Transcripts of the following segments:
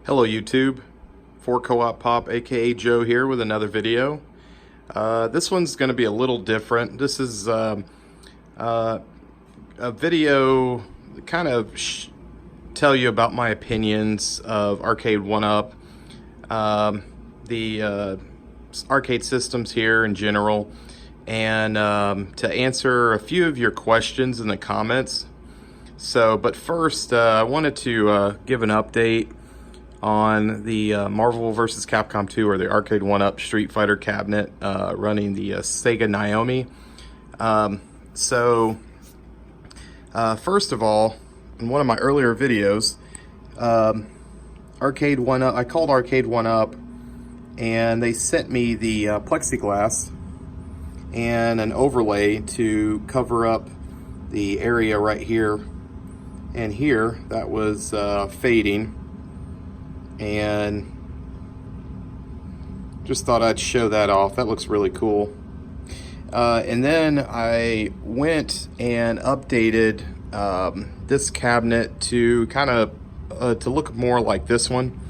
Hello YouTube, for Co-op Pop aka Joe here with another video. This one's going to be a little different. This is a video to kind of tell you about my opinions of Arcade1UP, the arcade systems here in general, and to answer a few of your questions in the comments. But first, I wanted to give an update on the Marvel vs. Capcom 2, or the Arcade1UP Street Fighter cabinet running the Sega Naomi. First of all, in one of my earlier videos, Arcade1UP, I called Arcade1UP, and they sent me the plexiglass and an overlay to cover up the area right here and here that was fading. And just thought I'd show that off. That looks really cool. And then I went and updated this cabinet to kind of to look more like this one.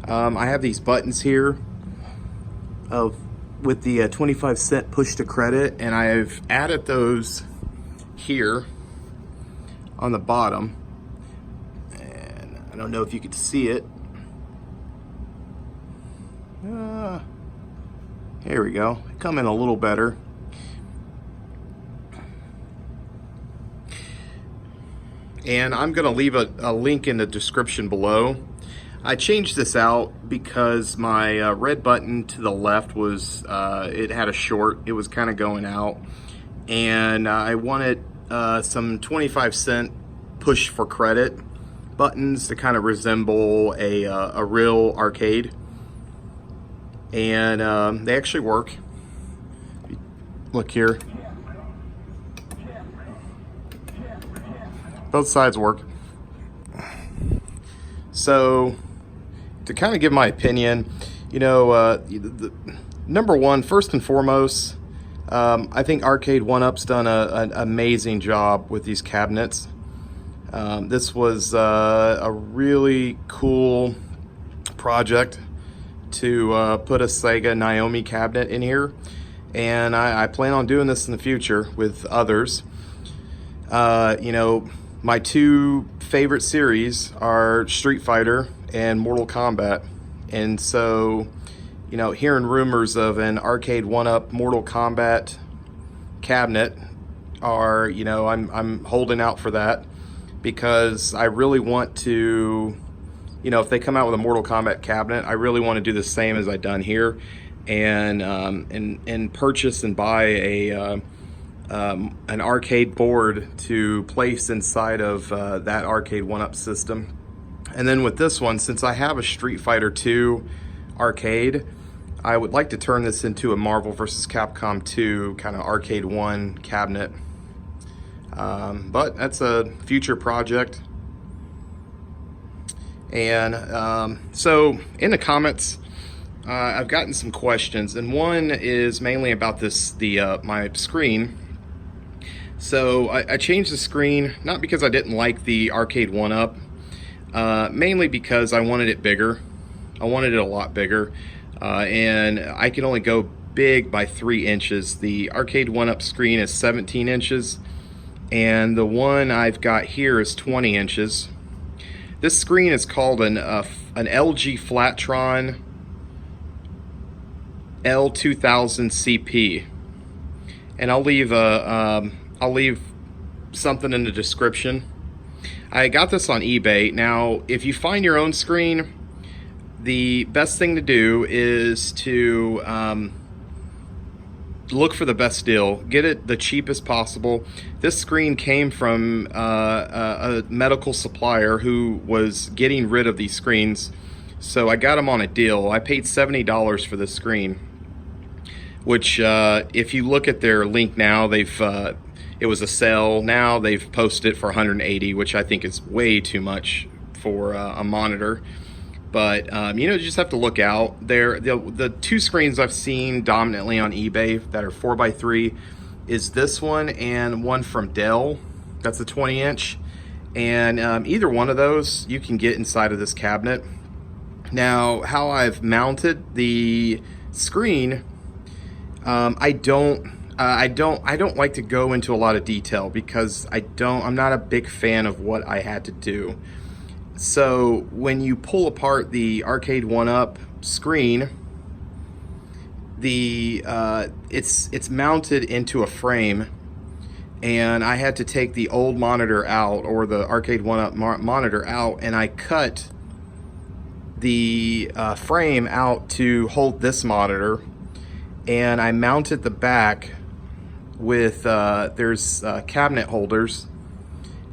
I have these buttons here with the 25-cent push to credit, and I've added those here on the bottom. And I don't know if you could see it. Here we go. Come in a little better. And I'm going to leave a link in the description below. I changed this out because my red button to the left was, it had a short. It was kind of going out. And I wanted some 25-cent push for credit buttons to kind of resemble a real arcade. And they actually work. Look here. Both sides work. So, to kind of give my opinion, you know, number one, first and foremost, I think Arcade1UP's done an amazing job with these cabinets. This was a really cool project to put a Sega Naomi cabinet in here, and I plan on doing this in the future with others. You know, my two favorite series are Street Fighter and Mortal Kombat, and so, you know, hearing rumors of an Arcade1UP Mortal Kombat cabinet are, you know, I'm holding out for that, because I really want to, you know, if they come out with a Mortal Kombat cabinet, I really want to do the same as I've done here, and purchase and buy an arcade board to place inside of that Arcade1UP system. And then with this one, since I have a Street Fighter 2 arcade, I would like to turn this into a Marvel vs. Capcom 2 kind of arcade 1 cabinet. But that's a future project. And so in the comments, I've gotten some questions, and one is mainly about my screen. So I changed the screen, not because I didn't like the Arcade1UP, mainly because I wanted it bigger. I wanted it a lot bigger, and I can only go big by 3 inches. The Arcade1UP screen is 17 inches, and the one I've got here is 20 inches. This screen is called an LG Flatron L2000CP, and I'll leave something in the description. I got this on eBay. Now, if you find your own screen, the best thing to do is to look for the best deal. Get it the cheapest possible. This screen came from a medical supplier who was getting rid of these screens, so I got them on a deal. I paid $70 for this screen, which if you look at their link now, it was a sale. Now they've posted it for $180, which I think is way too much for a monitor. But you know, you just have to look out. The two screens I've seen dominantly on eBay that are 4x3 is this one and one from Dell. That's a 20-inch. And either one of those you can get inside of this cabinet. Now, how I've mounted the screen, I don't like to go into a lot of detail because I'm not a big fan of what I had to do. So when you pull apart the Arcade1UP screen, it's mounted into a frame, and I had to take the old monitor out, or the Arcade1UP monitor out, and I cut the frame out to hold this monitor, and I mounted the back with there's cabinet holders,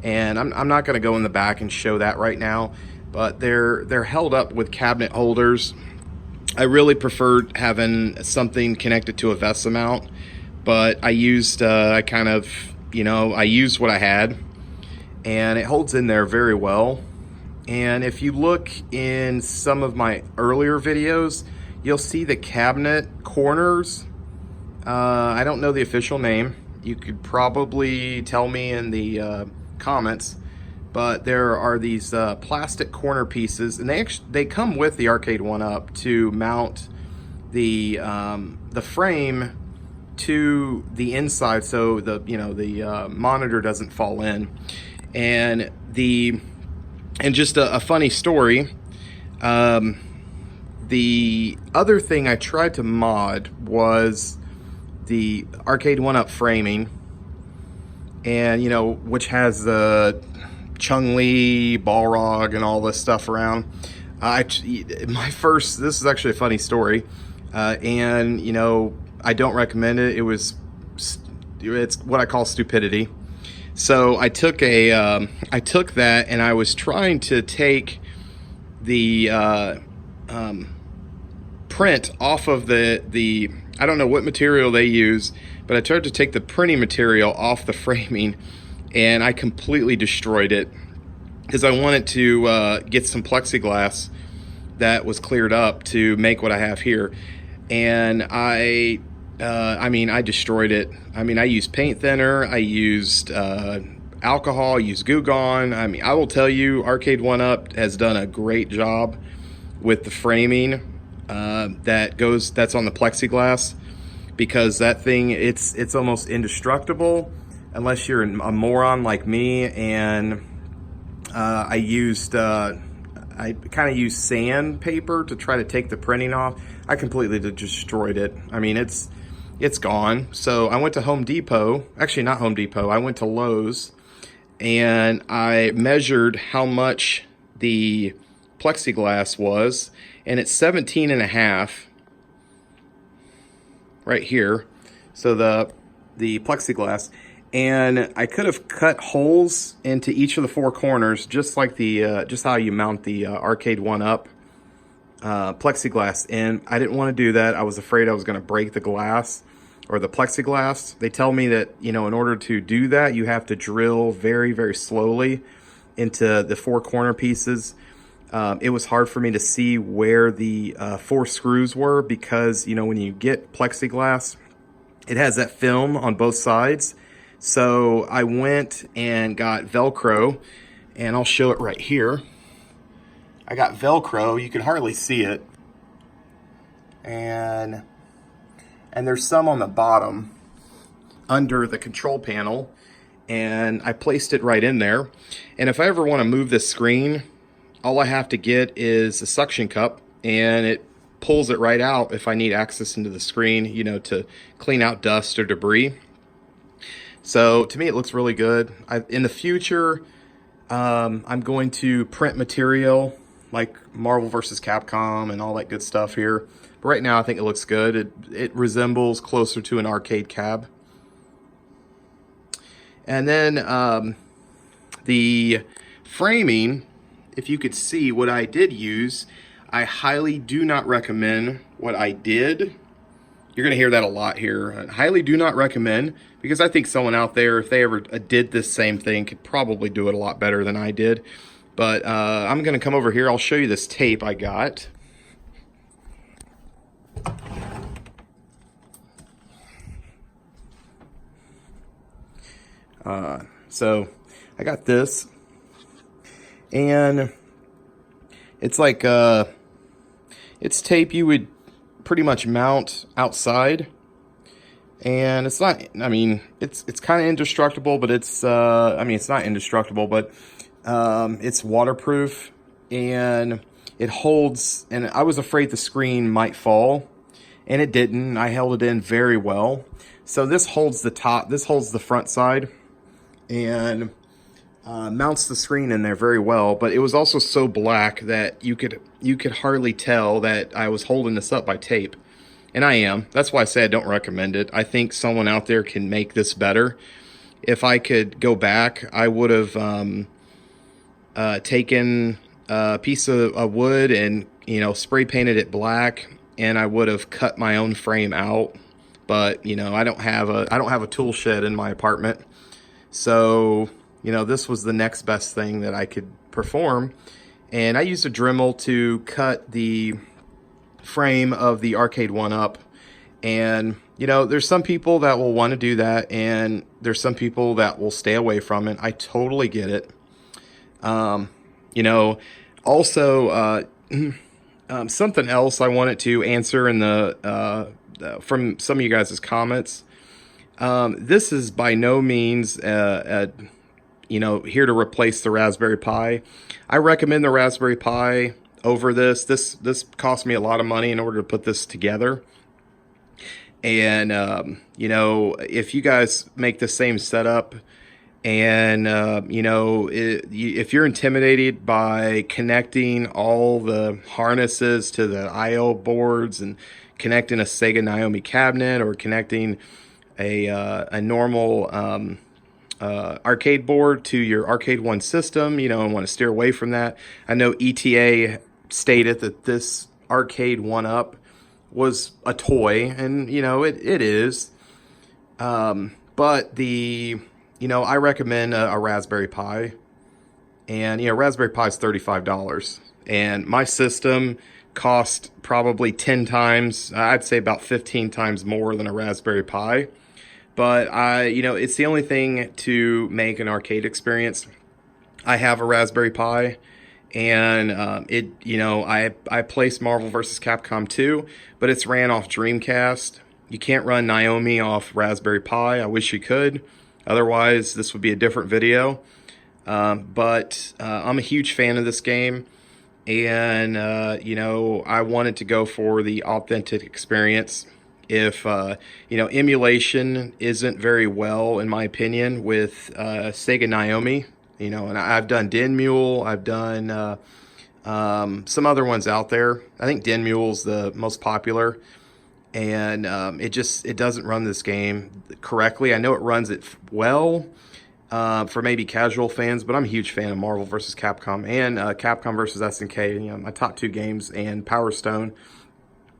and I'm not going to go in the back and show that right now, but they're held up with cabinet holders. I really preferred having something connected to a VESA mount, but I used I used what I had, and it holds in there very well. And if you look in some of my earlier videos, you'll see the cabinet corners. I don't know the official name. You could probably tell me in the comments, but there are these plastic corner pieces, and they come with the Arcade1UP to mount the frame to the inside, so the monitor doesn't fall in. And just a funny story, the other thing I tried to mod was the Arcade1UP framing, and which has the Chung-Li, Balrog, and all this stuff around. This is actually a funny story, and I don't recommend it. It's what I call stupidity. So I took that, and I was trying to take the print off of the I don't know what material they use, but I tried to take the printing material off the framing, and I completely destroyed it because I wanted to get some plexiglass that was cleared up to make what I have here. And I destroyed it. I used paint thinner, I used alcohol, I used Goo Gone. I will tell you, Arcade1UP has done a great job with the framing that's on the plexiglass, because that thing, it's almost indestructible unless you're a moron like me. And I kind of used sandpaper to try to take the printing off. I completely destroyed it. It's gone. So I went to Home Depot, actually not Home Depot, I went to Lowe's, and I measured how much the plexiglass was, and it's 17.5 right here. So the plexiglass, and I could have cut holes into each of the four corners, just like just how you mount the Arcade1UP plexiglass. And I didn't want to do that. I was afraid I was going to break the glass or the plexiglass. They tell me that in order to do that, you have to drill very, very slowly into the four corner pieces. It was hard for me to see where the four screws were, because when you get plexiglass, it has that film on both sides. So I went and got Velcro, and I'll show it right here. I got Velcro. You can hardly see it, and there's some on the bottom under the control panel, and I placed it right in there. And if I ever want to move this screen, all I have to get is a suction cup, and it pulls it right out if I need access into the screen, to clean out dust or debris. So to me, it looks really good. In the future, I'm going to print material like Marvel vs. Capcom and all that good stuff here. But right now, I think it looks good. It resembles closer to an arcade cab. And then the framing, if you could see what I did use, I highly do not recommend what I did. You're going to hear that a lot here. I highly do not recommend, because I think someone out there, if they ever did this same thing, could probably do it a lot better than I did. But I'm going to come over here. I'll show you this tape I got. So I got this, and it's like It's tape you would pretty much mount outside, and it's not, I mean, it's kind of indestructible, but it's I mean, it's not indestructible, but it's waterproof, and it holds, and I was afraid the screen might fall, and it didn't. I held it in very well. So this holds the top, this holds the front side, and mounts the screen in there very well. But it was also so black that you could hardly tell that I was holding this up by tape. And I am. That's why I say I don't recommend it. I think someone out there can make this better. If I could go back, I would have taken a piece of wood and, you know, spray painted it black, and I would have cut my own frame out. But, you know, I don't have a tool shed in my apartment. So, you know, this was the next best thing that I could perform. And I used a Dremel to cut the frame of the Arcade1UP. And, you know, there's some people that will want to do that, and there's some people that will stay away from it. I totally get it. You know, also, something else I wanted to answer in the from some of you guys' comments. This is by no means you know, here to replace the Raspberry Pi. I recommend the Raspberry Pi over this. This cost me a lot of money in order to put this together. And you know, if you guys make the same setup, and you know, if you're intimidated by connecting all the harnesses to the I/O boards and connecting a Sega Naomi cabinet, or connecting a normal arcade board to your Arcade1 system, you know, and want to steer away from that. I know ETA stated that this Arcade1UP was a toy, and, you know, it is. But you know, I recommend a Raspberry Pi. And, you know, Raspberry Pi is $35. And my system cost probably 10 times, I'd say about 15 times more than a Raspberry Pi. But you know, it's the only thing to make an arcade experience. I have a Raspberry Pi, and you know, I placed Marvel vs. Capcom 2, but it's ran off Dreamcast. You can't run Naomi off Raspberry Pi. I wish you could. Otherwise, this would be a different video. But I'm a huge fan of this game, and you know, I wanted to go for the authentic experience. If you know, emulation isn't very well, in my opinion, with Sega Naomi, you know, and I've done Den Mule, I've done some other ones out there. I think Den Mule's the most popular, and it doesn't run this game correctly. I know it runs it well for maybe casual fans, but I'm a huge fan of Marvel vs. Capcom and Capcom vs. SNK. You know, my top two games, and Power Stone.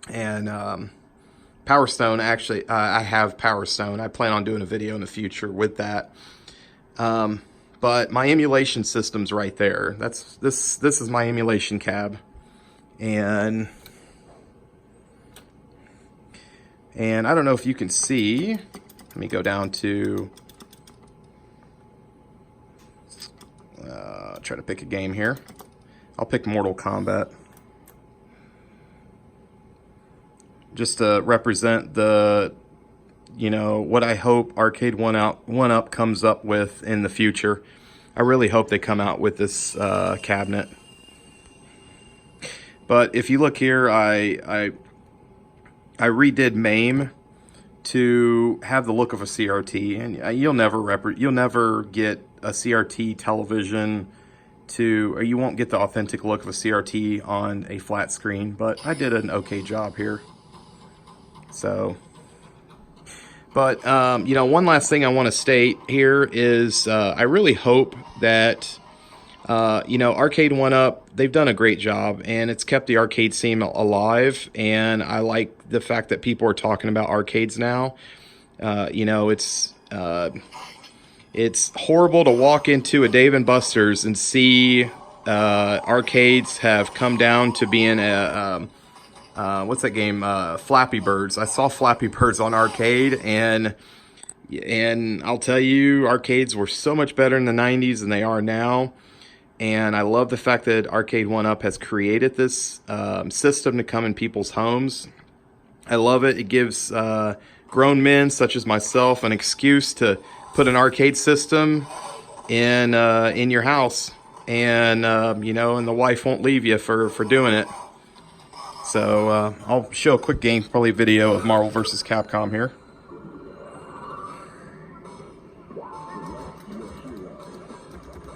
And Power Stone, actually, I have Power Stone. I plan on doing a video in the future with that. But my emulation system's right there. This is my emulation cab, and I don't know if you can see. Let me go down to try to pick a game here. I'll pick Mortal Kombat, just to represent the, you know, what I hope Arcade1UP comes up with in the future. I really hope they come out with this cabinet. But if you look here, I redid MAME to have the look of a CRT, and you'll never get a CRT television or you won't get the authentic look of a CRT on a flat screen. But I did an okay job here. So, but, you know, one last thing I want to state here is I really hope that, you know, Arcade1UP, they've done a great job, and it's kept the arcade scene alive, and I like the fact that people are talking about arcades now. You know, it's horrible to walk into a Dave & Buster's and see arcades have come down to being a... what's that game? Flappy Birds. I saw Flappy Birds on arcade, and I'll tell you, arcades were so much better in the 90s than they are now. and I love the fact that Arcade1UP has created this system to come in people's homes. I love it. It gives grown men such as myself an excuse to put an arcade system in your house, and you know, and the wife won't leave you for doing it. So I'll show a quick gameplay video of Marvel vs. Capcom here.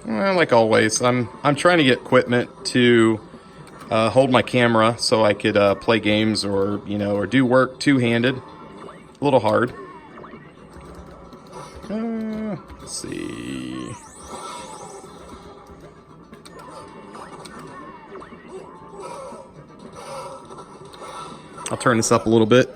Well, like always, I'm trying to get equipment to hold my camera so I could play games, or you know, or do work two-handed. A little hard. Let's see. I'll turn this up a little bit.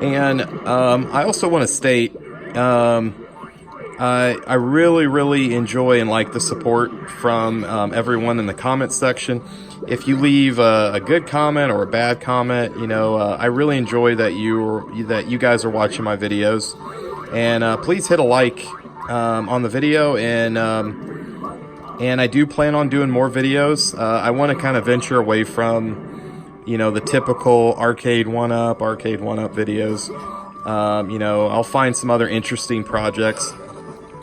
And I also want to state, I really enjoy and like the support from everyone in the comment section. If you leave a good comment or a bad comment, you know, I really enjoy that you guys are watching my videos. And please hit a like on the video, and I do plan on doing more videos. I want to kind of venture away from, you know, the typical Arcade1UP videos. You know, I'll find some other interesting projects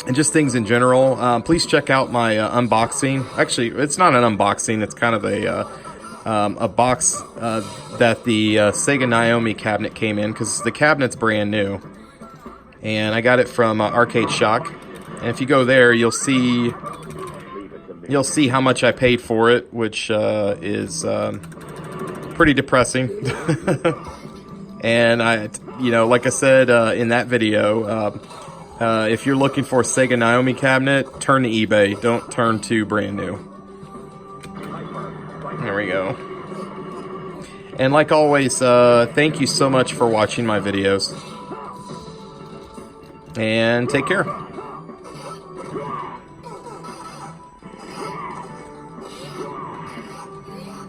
and just things in general. Please check out my unboxing. Actually, it's not an unboxing. It's kind of a box that the Sega Naomi cabinet came in, because the cabinet's brand new. And I got it from Arcade Shock. And if you go there, you'll see how much I paid for it, which is pretty depressing. And you know, like I said in that video, if you're looking for a Sega Naomi cabinet, turn to eBay. Don't turn to brand new. There we go. And like always, thank you so much for watching my videos. And take care.